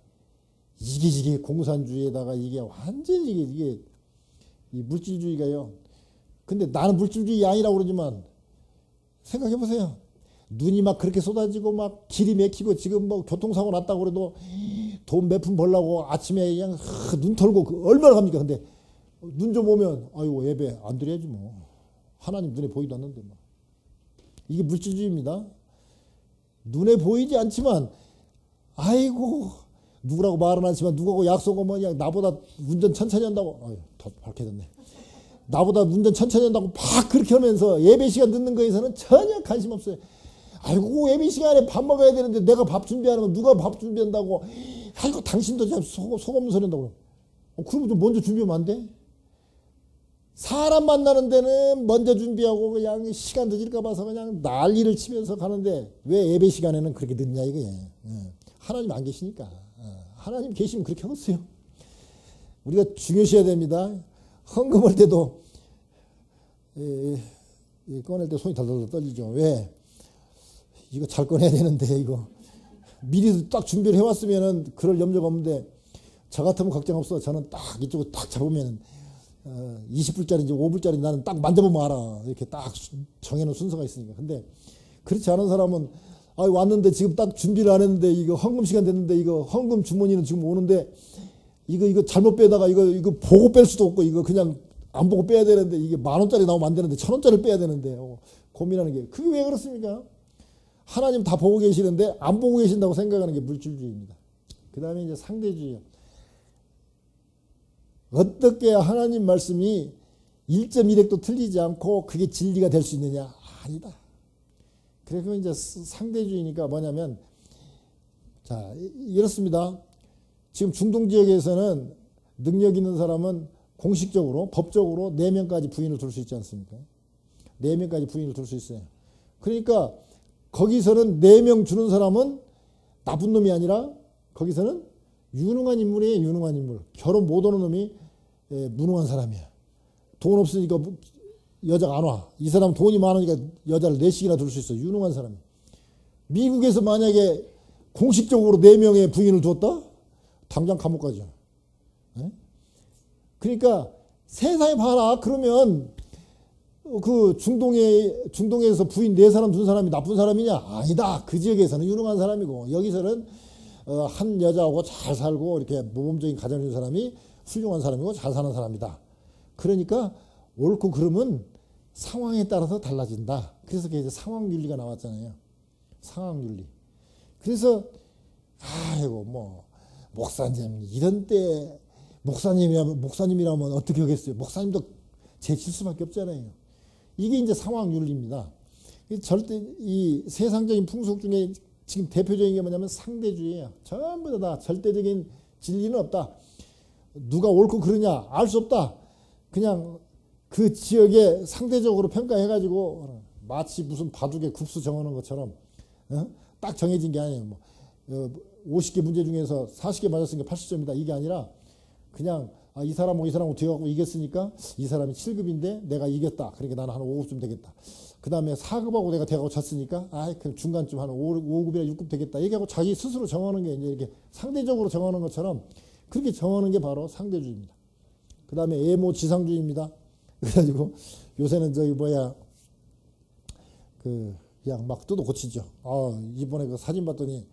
이게 공산주의에다가 이게 완전히 이게 이 물질주의가요. 근데 나는 물질주의 아니라고 그러지만 생각해 보세요. 눈이 막 그렇게 쏟아지고 막 길이 막히고 지금 뭐 교통사고 났다고 그래도 돈 몇 푼 벌라고 아침에 그냥 눈 털고 얼마나 갑니까? 근데 눈 좀 오면 아이고 예배 안 드려야지 뭐. 하나님 눈에 보이도 않는데 뭐. 이게 물질주의입니다. 눈에 보이지 않지만 아이고 누구라고 말은 않지만 누구하고 약속하면 그냥 나보다 운전 천천히 한다고 더 밝게 됐네. 나보다 운전 천천히 한다고 막 그렇게 하면서 예배 시간 듣는 거에서는 전혀 관심 없어요. 아이고 예배 시간에 밥 먹어야 되는데 내가 밥 준비하는 거 누가 밥 준비한다고. 아이고 당신도 참 속 없는 소리 한다고. 그러면 좀 먼저 준비하면 안 돼? 사람 만나는 데는 먼저 준비하고 그냥 시간 늦을까 봐서 그냥 난리를 치면서 가는데 왜 예배 시간에는 그렇게 늦냐 이거예요. 하나님 안 계시니까. 하나님 계시면 그렇게 하겠어요. 우리가 중요시해야 됩니다. 헌금할 때도 꺼낼 때 손이 덜덜 떨리죠. 왜? 이거 잘 꺼내야 되는데 이거 미리 딱 준비를 해왔으면은 그럴 염려가 없는데 저 같으면 걱정 없어. 저는 딱 이쪽을 딱 잡으면 20불짜리인지 5불짜리 나는 딱 만져보면 알아. 이렇게 딱 정해놓은 순서가 있으니까. 근데 그렇지 않은 사람은 왔는데 지금 딱 준비를 안 했는데 이거 헌금 시간 됐는데 이거 헌금 주머니는 지금 오는데 이거 잘못 빼다가 이거 보고 뺄 수도 없고 이거 그냥 안 보고 빼야 되는데 이게 10,000원짜리 나오면 안 되는데 1,000원짜리를 빼야 되는데 고민하는 게 그게 왜 그렇습니까? 하나님 다 보고 계시는데 안 보고 계신다고 생각하는 게 물질주의입니다. 그 다음에 이제 상대주의요. 어떻게 하나님 말씀이 1.1핵도 틀리지 않고 그게 진리가 될 수 있느냐? 아니다. 그래서 이제 상대주의니까 뭐냐면 자 이렇습니다. 지금 중동 지역에서는 능력 있는 사람은 공식적으로 법적으로 4명까지 부인을 둘 수 있지 않습니까? 4명까지 부인을 둘 수 있어요. 그러니까 거기서는 4명 주는 사람은 나쁜 놈이 아니라 거기서는 유능한 인물이에요. 유능한 인물. 결혼 못 오는 놈이 무능한 사람이야. 돈 없으니까 여자가 안 와. 이 사람 돈이 많으니까 여자를 4씩이나 둘 수 있어. 유능한 사람이. 미국에서 만약에 공식적으로 4명의 부인을 두었다? 당장 감옥 가죠. 그러니까 세상에 봐라. 그러면 그 중동에서 부인 4사람 둔 사람이 나쁜 사람이냐? 아니다. 그 지역에서는 유능한 사람이고 여기서는 한 여자하고 잘 살고 이렇게 모범적인 가정을 이룬 사람이 훌륭한 사람이고 잘 사는 사람이다. 그러니까 옳고 그름은 상황에 따라서 달라진다. 그래서 그게 이제 상황윤리가 나왔잖아요. 상황윤리. 그래서 아이고 뭐 목사님 이런 때 목사님이라면 어떻게 하겠어요? 목사님도 제칠 수밖에 없잖아요. 이게 이제 상황윤리입니다. 절대 이 세상적인 풍속 중에 지금 대표적인 게 뭐냐면 상대주의예요. 전부 다 절대적인 진리는 없다. 누가 옳고 그르냐 알 수 없다. 그냥 그 지역에 상대적으로 평가해가지고 마치 무슨 바둑에 국수 정하는 것처럼 딱 정해진 게 아니에요. 뭐 50개 문제 중에서 40개 맞았으니까 80점이다. 이게 아니라 그냥 이 사람하고 이 사람하고 뒤에 가고 이겼으니까 이 사람이 7급인데 내가 이겼다. 그러니까 나는 한 5급쯤 되겠다. 그 다음에 4급하고 내가 대하고 졌으니까 그럼 중간쯤 한 5급이나 6급 되겠다. 얘기하고 자기 스스로 정하는 게 이제 이렇게 상대적으로 정하는 것처럼 그렇게 정하는 게 바로 상대주의입니다. 그 다음에 애모지상주의입니다. 그래가지고 요새는 저기 그냥 막 뜯어 고치죠. 이번에 그 사진 봤더니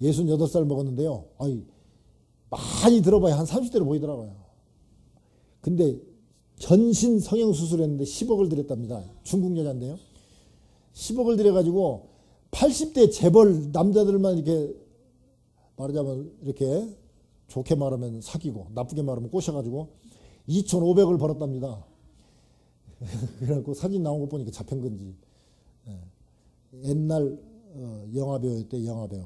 68살 먹었는데요. 많이 들어봐야 한 30대로 보이더라고요. 근데 전신 성형수술 했는데 10억을 들였답니다. 중국 여자인데요. 10억을 들여가지고 80대 재벌 남자들만 이렇게 말하자면 이렇게 좋게 말하면 사귀고 나쁘게 말하면 꼬셔가지고 2,500을 벌었답니다. 그래갖고 사진 나온 거 보니까 잡힌 건지. 옛날 영화배우였대. 영화배우.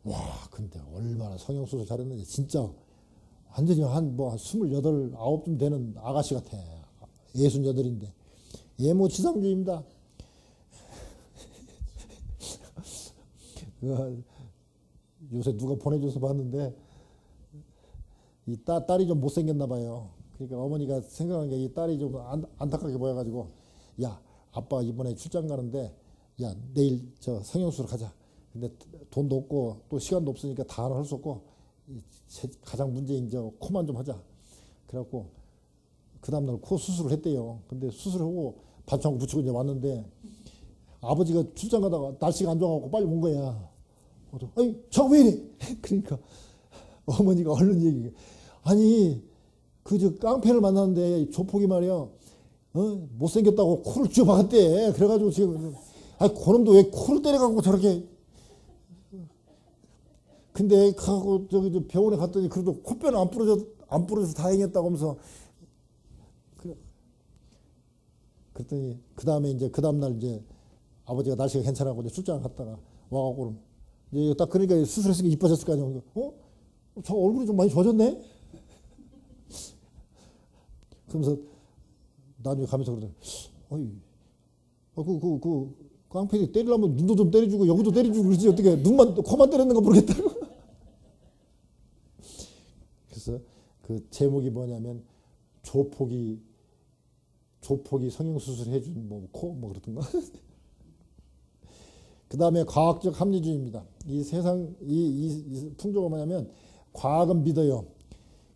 와 근데 얼마나 성형수술 잘했는지 진짜 완전히 한 28, 9쯤 되는 아가씨 같아. 68인데. 예모지상주의입니다. 요새 누가 보내줘서 봤는데 이 딸이 좀 못생겼나 봐요. 그러니까 어머니가 생각한 게 이 딸이 좀 안타깝게 보여가지고 야 아빠 이번에 출장 가는데 야 내일 저 성형수술 가자. 근데 돈도 없고 또 시간도 없으니까 다 할 수 없고 가장 문제인 저 코만 좀 하자. 그래갖고 그 다음날 코 수술을 했대요. 근데 수술하고 반창고 붙이고 이제 왔는데 아버지가 출장 가다가 날씨가 안 좋아갖고 빨리 온 거야. 아니 저거 왜 이래? 그러니까 어머니가 얼른 얘기해. 아니 그 저 깡패를 만났는데 조폭이 말이야 못생겼다고 코를 쥐어박았대. 그래가지고 지금 그놈도 왜 코를 때려갖고 저렇게. 근데 가고 저기 병원에 갔더니 그래도 코뼈는 안 부러져서 다행이었다고 하면서 그랬더니 그 다음에 이제 그 다음날 이제 아버지가 날씨가 괜찮아고 이제 출장 갔다가 와갖고 이제 딱 그러니까 수술했으니까 이뻐졌을 거 아니야. 저 얼굴이 좀 많이 좋아졌네. 그러면서 나중에 가면서 그러더니 그 깡패들이 때리려면 눈도 좀 때려주고 여기도 때려주고 그러지 어떻게 코만 때렸는가 모르겠다고. 그래서 그 제목이 뭐냐면 조폭이 성형수술 해준 코 그렇던가. 그 다음에 과학적 합리주의입니다. 이 세상 이 풍조가 뭐냐면 과학은 믿어요.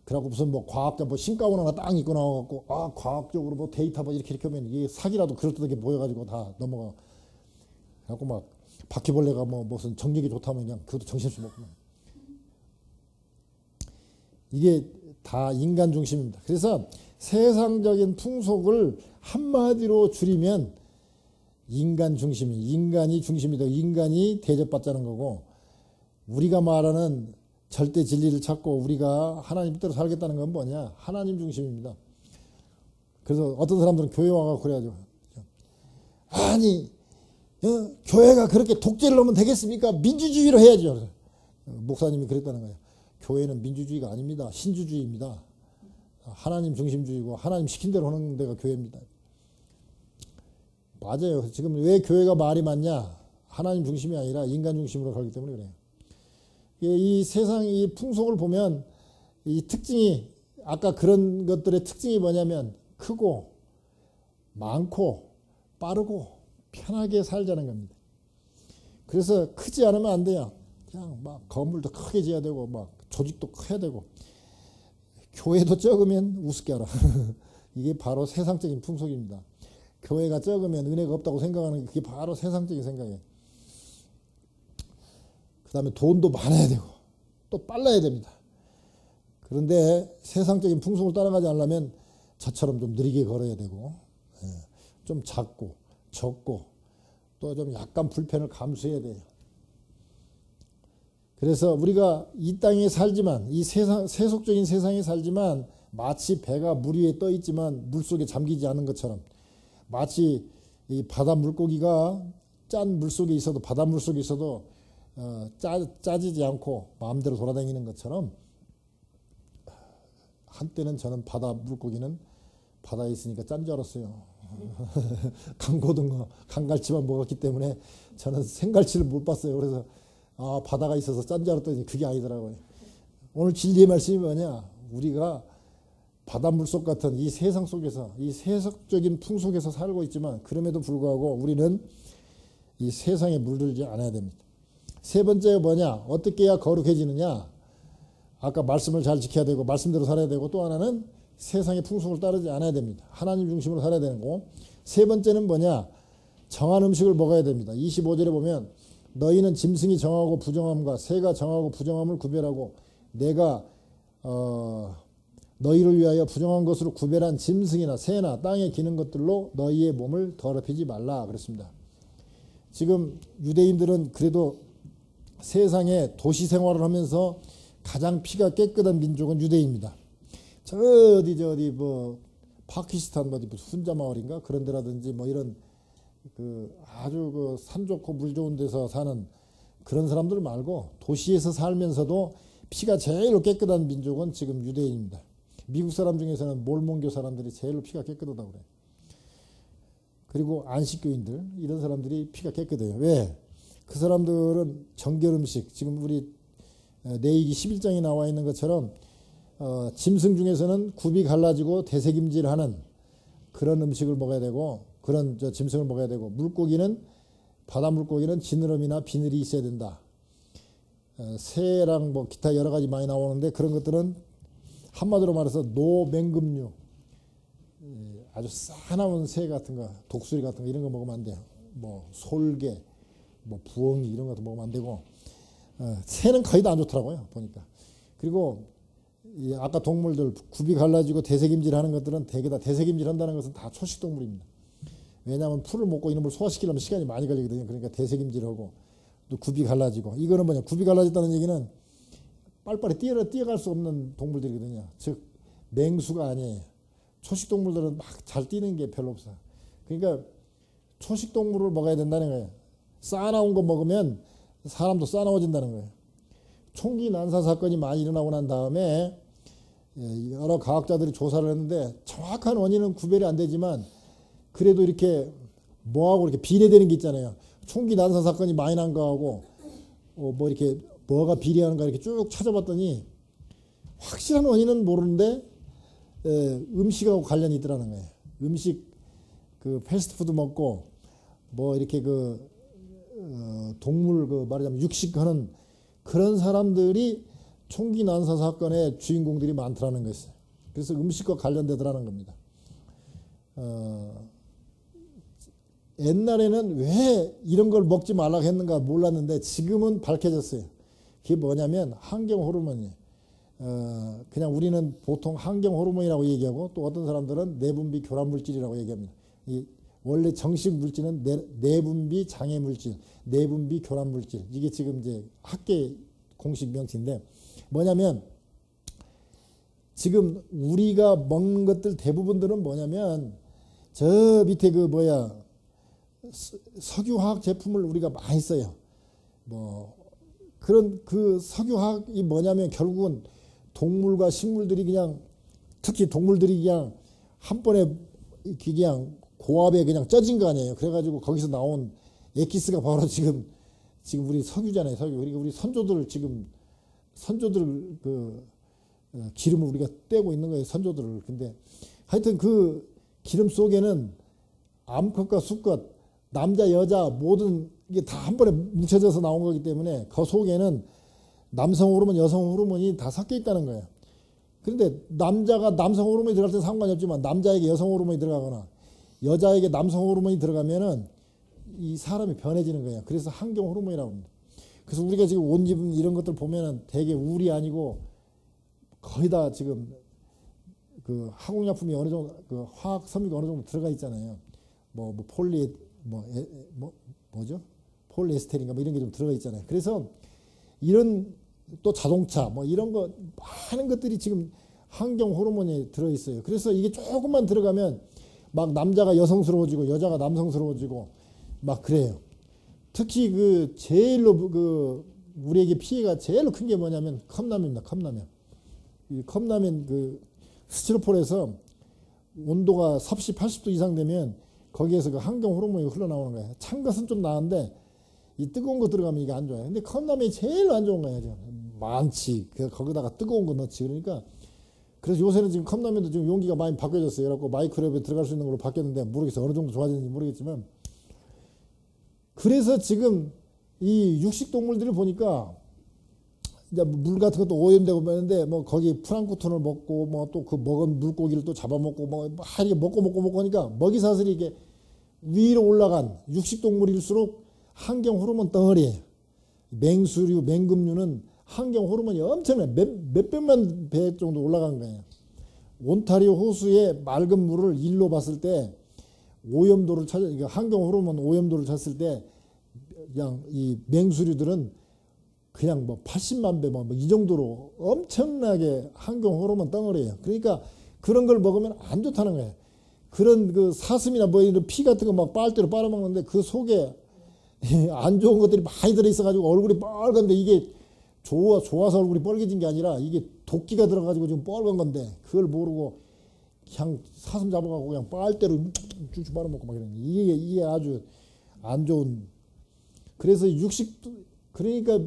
그래갖고 무슨 과학자 신가운 하나 딱 입고 나와갖고 과학적으로 데이터 이렇게 하면 이게 사기라도 그럴듯하게 보여가지고 다 넘어가. 그래갖고 막 바퀴벌레가 무슨 정력이 좋다면 그냥 그것도 정신없이 먹고. 이게 다 인간 중심입니다. 그래서 세상적인 풍속을 한마디로 줄이면 인간이 중심이다. 인간이 대접받자는 거고 우리가 말하는 절대 진리를 찾고 우리가 하나님 뜻대로 살겠다는 건 뭐냐? 하나님 중심입니다. 그래서 어떤 사람들은 교회 와서 그래야죠. 아니 교회가 그렇게 독재를 하면 되겠습니까? 민주주의로 해야죠. 목사님이 그랬다는 거예요. 교회는 민주주의가 아닙니다. 신주주의입니다. 하나님 중심주의고 하나님 시킨 대로 하는 데가 교회입니다. 맞아요. 지금 왜 교회가 말이 많냐? 하나님 중심이 아니라 인간 중심으로 가기 때문에 그래요. 이 세상 이 풍속을 보면 이 특징이 아까 그런 것들의 특징이 뭐냐면 크고 많고 빠르고 편하게 살자는 겁니다. 그래서 크지 않으면 안 돼요. 그냥 막 건물도 크게 지어야 되고 막 조직도 커야 되고 교회도 적으면 우습게 하라. 이게 바로 세상적인 풍속입니다. 교회가 적으면 은혜가 없다고 생각하는 게 그게 바로 세상적인 생각이에요. 그 다음에 돈도 많아야 되고 또 빨라야 됩니다. 그런데 세상적인 풍속을 따라가지 않으려면 저처럼 좀 느리게 걸어야 되고, 좀 작고 적고 또 좀 약간 불편을 감수해야 돼요. 그래서 우리가 이 땅에 살지만, 이 세속적인 세상에 살지만 마치 배가 물 위에 떠 있지만 물속에 잠기지 않은 것처럼, 마치 이 바다 물고기가 짠 물속에 있어도, 바닷물 속에 있어도 짜지지 않고 마음대로 돌아다니는 것처럼, 한때는 저는 바다 물고기는 바다에 있으니까 짠 줄 알았어요. 강고등어, 강갈치만 먹었기 때문에 저는 생갈치를 못 봤어요. 그래서 바다가 있어서 짠 줄 알았더니 그게 아니더라고요. 오늘 진리의 말씀이 뭐냐? 우리가 바닷물 속 같은 이 세상 속에서, 이 세속적인 풍속에서 살고 있지만 그럼에도 불구하고 우리는 이 세상에 물들지 않아야 됩니다. 세 번째가 뭐냐? 어떻게 해야 거룩해지느냐? 아까 말씀을 잘 지켜야 되고 말씀대로 살아야 되고, 또 하나는 세상의 풍속을 따르지 않아야 됩니다. 하나님 중심으로 살아야 되는 거고, 세 번째는 뭐냐? 정한 음식을 먹어야 됩니다. 25절에 보면 너희는 짐승이 정하고 부정함과 새가 정하고 부정함을 구별하고 내가 너희를 위하여 부정한 것으로 구별한 짐승이나 새나 땅에 기는 것들로 너희의 몸을 더럽히지 말라 그랬습니다. 지금 유대인들은 그래도 세상에 도시 생활을 하면서 가장 피가 깨끗한 민족은 유대인입니다. 저 어디 뭐 파키스탄 어디 훈자 마을인가 그런 데라든지 뭐 이런 그 아주 그 산 좋고 물 좋은 데서 사는 그런 사람들 말고 도시에서 살면서도 피가 제일 깨끗한 민족은 지금 유대인입니다. 미국 사람 중에서는 몰몬교 사람들이 제일 피가 깨끗하다고 그래요. 그리고 안식교인들 이런 사람들이 피가 깨끗해요. 왜? 그 사람들은 정결 음식, 지금 우리 레위기 11장에 나와 있는 것처럼 짐승 중에서는 굽이 갈라지고 대세김질하는 그런 음식을 먹어야 되고, 그런 짐승을 먹어야 되고, 물고기는 바다 물고기는 지느러미나 비늘이 있어야 된다. 새랑 뭐 기타 여러 가지 많이 나오는데 그런 것들은 한마디로 말해서 노맹금류, 아주 싸나운 새 같은 거, 독수리 같은 거 이런 거 먹으면 안 돼요. 뭐 솔개, 뭐 부엉이 이런 것도 먹으면 안 되고, 새는 거의 다 안 좋더라고요 보니까. 그리고 아까 동물들 굽이 갈라지고 대세김질하는 것들은 대개 다 대세김질한다는 것은 다 초식동물입니다. 왜냐하면 풀을 먹고 이런 걸 소화시키려면 시간이 많이 걸리거든요. 그러니까 대세김질하고 또 굽이 갈라지고, 이거는 뭐냐, 굽이 갈라졌다는 얘기는 빨리빨리 뛰어갈 수 없는 동물들이거든요. 즉 맹수가 아니에요. 초식동물들은 막 잘 뛰는 게 별로 없어요. 그러니까 초식동물을 먹어야 된다는 거예요. 싸나운 거 먹으면 사람도 싸나워진다는 거예요. 총기 난사 사건이 많이 일어나고 난 다음에 여러 과학자들이 조사를 했는데 정확한 원인은 구별이 안 되지만 그래도 이렇게 뭐하고 이렇게 비례되는 게 있잖아요. 총기 난사 사건이 많이 난 거하고 뭐 이렇게 뭐가 비례하는가 이렇게 쭉 찾아봤더니 확실한 원인은 모르는데 음식하고 관련이 있더라는 거예요. 음식 그 패스트푸드 먹고 뭐 이렇게 그 동물 그 말하자면 육식하는 그런 사람들이 총기 난사 사건의 주인공들이 많더라는 것이에요. 그래서 음식과 관련되더라는 겁니다. 옛날에는 왜 이런 걸 먹지 말라고 했는가 몰랐는데 지금은 밝혀졌어요. 그게 뭐냐면 환경 호르몬이에요. 그냥 우리는 보통 환경 호르몬이라고 얘기하고 또 어떤 사람들은 내분비 교란 물질이라고 얘기합니다. 원래 정식 물질은 내분비 장애 물질, 내분비 교란 물질. 이게 지금 이제 학계 공식 명칭인데 뭐냐면 지금 우리가 먹는 것들 대부분들은 뭐냐면 저 밑에 그 뭐야 석유화학 제품을 우리가 많이 써요. 뭐 그런 그 석유화학이 뭐냐면 결국은 동물과 식물들이 그냥 특히 동물들이 그냥 한 번에 그냥 고압에 그냥 쪄진 거 아니에요. 그래가지고 거기서 나온 엑기스가 바로 지금 우리 석유잖아요. 석유. 그러니까 우리 선조들 그 기름을 우리가 떼고 있는 거예요. 선조들을. 근데 하여튼 그 기름 속에는 암컷과 수컷, 남자, 여자 모든 이게 다 한 번에 뭉쳐져서 나온 거기 때문에 그 속에는 남성 호르몬, 여성 호르몬이 다 섞여 있다는 거예요. 그런데 남자가 남성 호르몬이 들어갈 때는 상관이 없지만 남자에게 여성 호르몬이 들어가거나 여자에게 남성 호르몬이 들어가면은 이 사람이 변해지는 거예요. 그래서 환경 호르몬이라고 합니다. 그래서 우리가 지금 옷 입은 이런 것들 보면은 되게 울이 아니고 거의 다 지금 그 화공약품이 어느 정도 그 화학 섬유가 어느 정도 들어가 있잖아요. 뭐 뭐죠? 폴리에스테린가 뭐 이런 게 좀 들어가 있잖아요. 그래서 이런 또 자동차 뭐 이런 거 많은 것들이 지금 환경 호르몬에 들어 있어요. 그래서 이게 조금만 들어가면 막 남자가 여성스러워지고 여자가 남성스러워지고 막 그래요. 특히 그 제일로 그 우리에게 피해가 제일로 큰 게 뭐냐면 컵라면입니다. 컵라면. 이 컵라면 그 스티로폴에서 온도가 섭씨 80도 이상 되면 거기에서 그 환경 호르몬이 흘러나오는 거예요. 찬 것은 좀 나은데 이 뜨거운 거 들어가면 이게 안 좋아요. 근데 컵라면이 제일 안 좋은 거예요. 지금. 많지. 거기다가 뜨거운 거 넣지. 그러니까 그래서 요새는 지금 컵라면도 지금 용기가 많이 바뀌어졌어요. 그래갖고 마이크로웨이브에 들어갈 수 있는 걸로 바뀌었는데 모르겠어요. 어느 정도 좋아졌는지 모르겠지만 그래서 지금 이 육식 동물들을 보니까 이제 물 같은 것도 오염되고 그러는데 뭐 거기 프랑크톤을 먹고 뭐 또 그 먹은 물고기를 또 잡아먹고 뭐 이렇게 먹고 하니까 먹이 사슬이 이게 위로 올라간 육식 동물일수록 환경 호르몬 덩어리예요. 맹수류, 맹금류는 환경 호르몬이 엄청나요. 몇백만 배 정도 올라간 거예요. 온타리오 호수의 맑은 물을 일로 봤을 때 오염도를 찾아, 그러니까 환경 호르몬 오염도를 찾았을 때 그냥 이 맹수류들은 그냥 뭐 80만 배 뭐 이 정도로 엄청나게 환경 호르몬 덩어리예요. 그러니까 그런 걸 먹으면 안 좋다는 거예요. 그런 그 사슴이나 뭐 이런 피 같은 거 막 빨대로 빨아먹는데 그 속에 안 좋은 것들이 많이 들어있어가지고 얼굴이 빨간데 이게 좋아서 얼굴이 빨개진 게 아니라 이게 도끼가 들어가지고 지금 빨간 건데 그걸 모르고 그냥 사슴 잡아가고 그냥 빨대로 쭉쭉 빨아먹고 막 이러는 이게 아주 안 좋은. 그래서 그러니까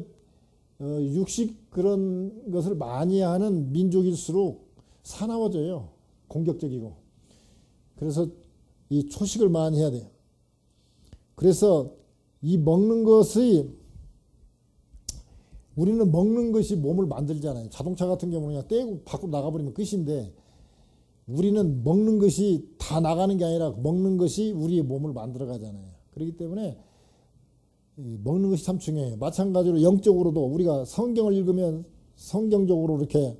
육식 그런 것을 많이 하는 민족일수록 사나워져요. 공격적이고. 그래서 이 초식을 많이 해야 돼요. 그래서 이 먹는 것이 우리는 먹는 것이 몸을 만들잖아요. 자동차 같은 경우는 그냥 떼고 밖으로 나가버리면 끝인데 우리는 먹는 것이 다 나가는 게 아니라 먹는 것이 우리의 몸을 만들어 가잖아요. 그렇기 때문에 먹는 것이 참 중요해요. 마찬가지로 영적으로도 우리가 성경을 읽으면 성경적으로 이렇게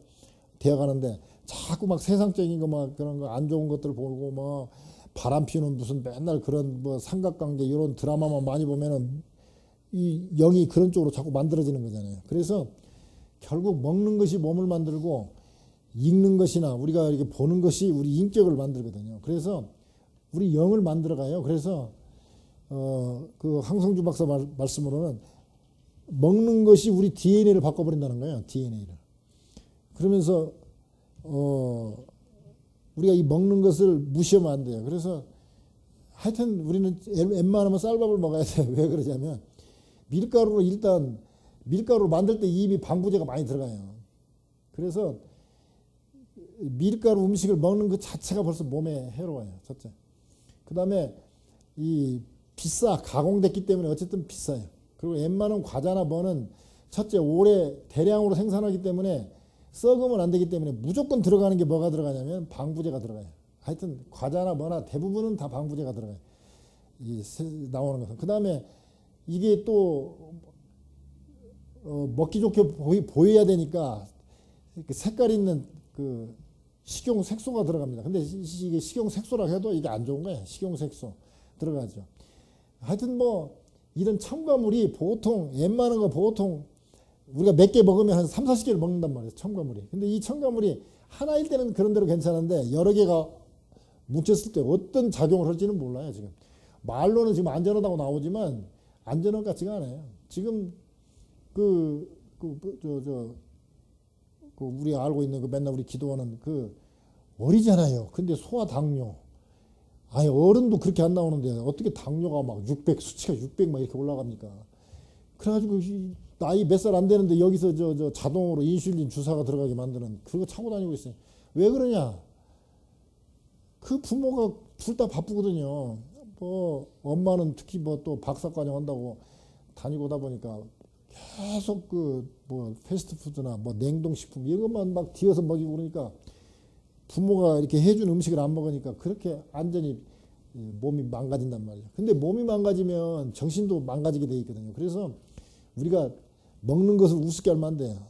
되어가는데 자꾸 막 세상적인 거 막 그런 거 안 좋은 것들 보고 뭐 바람 피우는 무슨 맨날 그런 뭐 삼각관계 이런 드라마만 많이 보면은 이 영이 그런 쪽으로 자꾸 만들어지는 거잖아요. 그래서 결국 먹는 것이 몸을 만들고 읽는 것이나 우리가 이렇게 보는 것이 우리 인격을 만들거든요. 그래서 우리 영을 만들어 가요. 그래서 그 황성주 박사 말씀으로는 먹는 것이 우리 DNA를 바꿔버린다는 거예요. DNA를. 그러면서 우리가 이 먹는 것을 무시하면 안 돼요. 그래서 하여튼 우리는 웬만하면 쌀밥을 먹어야 돼요. 왜 그러냐면 밀가루로 일단 밀가루를 만들 때 이미 방부제가 많이 들어가요. 그래서 밀가루 음식을 먹는 것 자체가 벌써 몸에 해로워요. 첫째. 그 다음에 이 가공됐기 때문에 어쨌든 비싸요. 그리고 웬만한 과자나 뭐는 첫째 오래 대량으로 생산하기 때문에 썩으면 안 되기 때문에 무조건 들어가는 게 뭐가 들어가냐면 방부제가 들어가요. 하여튼 과자나 뭐나 대부분은 다 방부제가 들어가요. 나오는 것은. 그 다음에 이게 또 먹기 좋게 보여야 되니까 색깔 있는 그 식용색소가 들어갑니다. 근데 이게 식용색소라고 해도 이게 안 좋은 거예요. 식용색소 들어가죠. 하여튼 뭐 이런 첨가물이 보통 웬만한 거 보통 우리가 몇 개 먹으면 한 3, 40개를 먹는단 말이에요. 첨가물이. 근데 이 첨가물이 하나일 때는 그런 대로 괜찮은데 여러 개가 뭉쳤을 때 어떤 작용을 할지는 몰라요. 지금 말로는 지금 안전하다고 나오지만 안전한 것 같지가 않아요. 지금 우리 알고 있는 그 맨날 우리 기도하는 그 어리잖아요. 근데 소화 당뇨. 아니 어른도 그렇게 안 나오는데 어떻게 당뇨가 막 600 수치가 600 막 이렇게 올라갑니까? 그래가지고 나이 몇 살 안 되는데 여기서 저 자동으로 인슐린 주사가 들어가게 만드는 그거 차고 다니고 있어요. 왜 그러냐? 그 부모가 둘 다 바쁘거든요. 뭐 엄마는 특히 뭐 또 박사과정 한다고 다니고 오다 보니까 계속 그 뭐 패스트푸드나 뭐 냉동식품 이것만 막 뒤어서 먹이고 그러니까 부모가 이렇게 해준 음식을 안 먹으니까 그렇게 완전히 몸이 망가진단 말이에요. 근데 몸이 망가지면 정신도 망가지게 돼 있거든요. 그래서 우리가 먹는 것을 우습게 하면 안 돼요.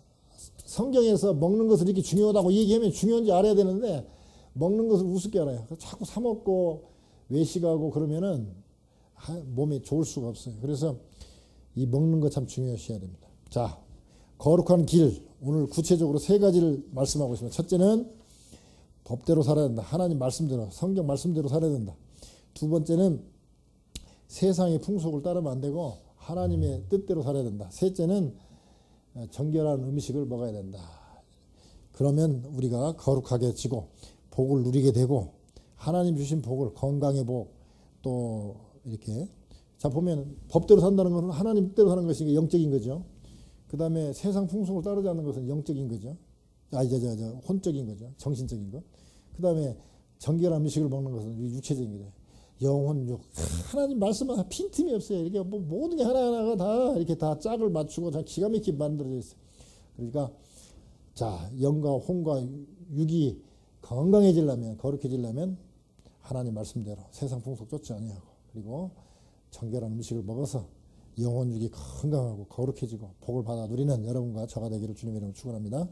성경에서 먹는 것을 이렇게 중요하다고 얘기하면 중요한지 알아야 되는데 먹는 것을 우습게 알아요. 자꾸 사 먹고 외식하고 그러면은 몸에 좋을 수가 없어요. 그래서 이 먹는 것 참 중요하셔야 됩니다. 자, 거룩한 길 오늘 구체적으로 세 가지를 말씀하고 있습니다. 첫째는 법대로 살아야 된다. 하나님 말씀대로 성경 말씀대로 살아야 된다. 두 번째는 세상의 풍속을 따르면 안 되고 하나님의 뜻대로 살아야 된다. 셋째는 정결한 음식을 먹어야 된다. 그러면 우리가 거룩하게 지고 복을 누리게 되고 하나님 주신 복을 건강의 복 또 이렇게 자 보면 법대로 산다는 것은 하나님 뜻대로 사는 것이니까 영적인 거죠. 그 다음에 세상 풍속을 따르지 않는 것은 영적인 거죠. 혼적인 거죠. 정신적인 것. 그 다음에 정결한 음식을 먹는 것은 육체적인 거죠. 영혼, 육. 하나님 말씀은 빈틈이 없어요. 이렇게 뭐 모든 게 하나하나가 다 이렇게 다 짝을 맞추고 다 기가 막히게 만들어져 있어요. 그러니까 자, 영과 혼과 육이 건강해지려면 거룩해지려면 하나님 말씀대로 세상 풍속 쫓지 아니하고 그리고 정결한 음식을 먹어서 영혼 육이 건강하고 거룩해지고 복을 받아 누리는 여러분과 저가 되기를 주님의 이름으로 축원합니다.